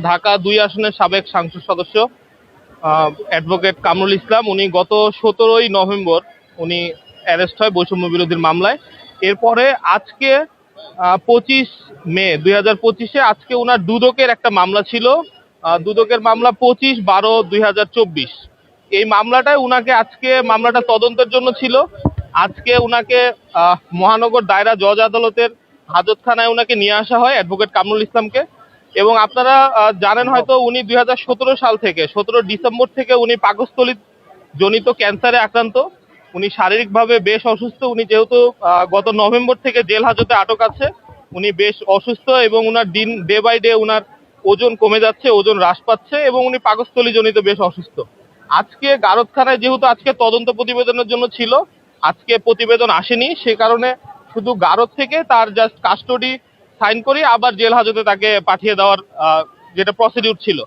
ঢাকা ২ আসনের সাবেক সংসদ সদস্য অ্যাডভোকেট কামরুল ইসলাম। উনি গত ১৭ই নভেম্বর উনি অ্যারেস্ট হয় বৈষম্য বিরোধীর মামলায়। এরপরে আজকে ২৫ মে ২০২৫-এ আজকে উনার দুদকের একটা মামলা ছিল। দুদকের মামলা ২৫/১২/২০২৪। এই মামলাটায় উনাকে আজকে মামলাটা তদন্তের জন্য ছিল। আজকে উনাকে মহানগর দায়রা জজ আদালতের হাজতখানায় উনাকে নিয়ে আসা হয় অ্যাডভোকেট কামরুল ইসলামকে। এবং আপনারা জানেন হয়তো উনি ২০১৭ সাল থেকে ১৭ ডিসেম্বর থেকে উনি পাকস্থলী জনিত ক্যান্সারে আক্রান্ত। উনি শারীরিকভাবে বেশ অসুস্থ। উনি যেহেতু গত নভেম্বর থেকে জেল হাজতে আটক আছে, উনি বেশ অসুস্থ এবং উনার ডে বাই ডে উনার ওজন কমে যাচ্ছে, ওজন হ্রাস পাচ্ছে এবং উনি পাকস্থলী জনিত বেশ অসুস্থ। আজকে গারদখানায় যেহেতু আজকে তদন্ত প্রতিবেদনের জন্য ছিল, আজকে প্রতিবেদন আসেনি, সে কারণে শুধু গারদ থেকে তার জাস্ট কাস্টডি সাইন করে আবার জেল হাজতে তাকে পাঠিয়ে দেওয়ার যেটা প্রসিডিউর ছিল।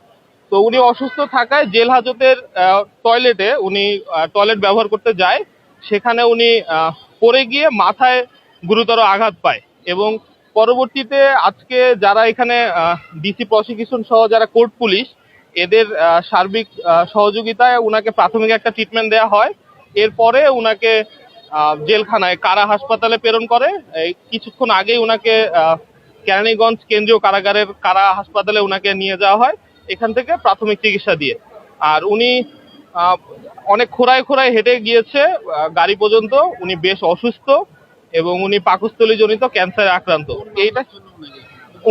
তো উনি অসুস্থ থাকায় জেল হাজতের টয়লেটে উনি টয়লেট ব্যবহার করতে যায়। সেখানে উনি পড়ে গিয়ে মাথায় গুরুতর আঘাত পায় এবং পরবর্তীতে আজকে যারা এখানে ডিসি প্রসিকিউশন সহ যারা কোর্ট পুলিশ, এদের সার্বিক সহযোগিতায় উনাকে প্রাথমিক একটা ট্রিটমেন্ট দেওয়া হয়। এরপরে উনাকে জেলখানায় কারা হাসপাতালে প্রেরণ করে। কিছুক্ষণ আগেই উনাকে কেরানীগঞ্জ কেন্দ্রীয় কারাগারের কারা হাসপাতালে উনাকে নিয়ে যাওয়া হয় এখান থেকে প্রাথমিক চিকিৎসা দিয়ে। আর উনি অনেক খোঁড়ায় খোঁড়ায় হেঁটে গিয়েছে গাড়ি পর্যন্ত। উনি বেশ অসুস্থ এবং উনি পাকস্থলী জনিত ক্যান্সারে আক্রান্ত। এইটা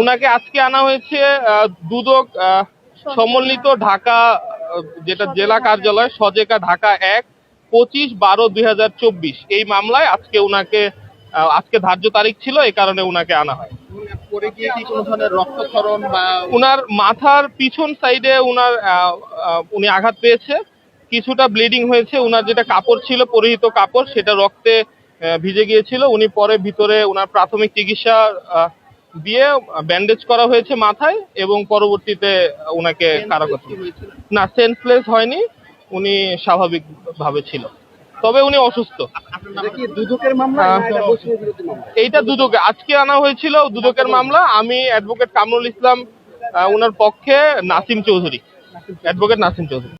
উনাকে আজকে আনা হয়েছে দুদক সমন্বিত ঢাকা যেটা জেলা কার্যালয় সজেকা ঢাকা ১, ২৫/১২/২০২৪ এই মামলায় আজকে উনাকে আজকে ধার্য তারিখ ছিল, এই কারণে উনাকে আনা হয়। উনার মাথার পিছন সাইডে উনি আঘাত পেয়েছে, কিছুটা ব্লিডিং হয়েছে। উনার যেটা কাপড় ছিল, পরিহিত কাপড়, সেটা রক্তে ভিজে গিয়েছিল। উনি পরে ভিতরে উনার প্রাথমিক চিকিৎসা দিয়ে ব্যান্ডেজ করা হয়েছে মাথায় এবং পরবর্তীতে উনাকে কারাগারে না সেন্সলেস হয়নি, উনি স্বাভাবিক ভাবে ছিল, তবে উনি অসুস্থ। এইটা দুদকে আজকে আনা হয়েছিল, দুদকের মামলা। আমি অ্যাডভোকেট কামরুল ইসলাম, উনার পক্ষে অ্যাডভোকেট নাসিম চৌধুরী।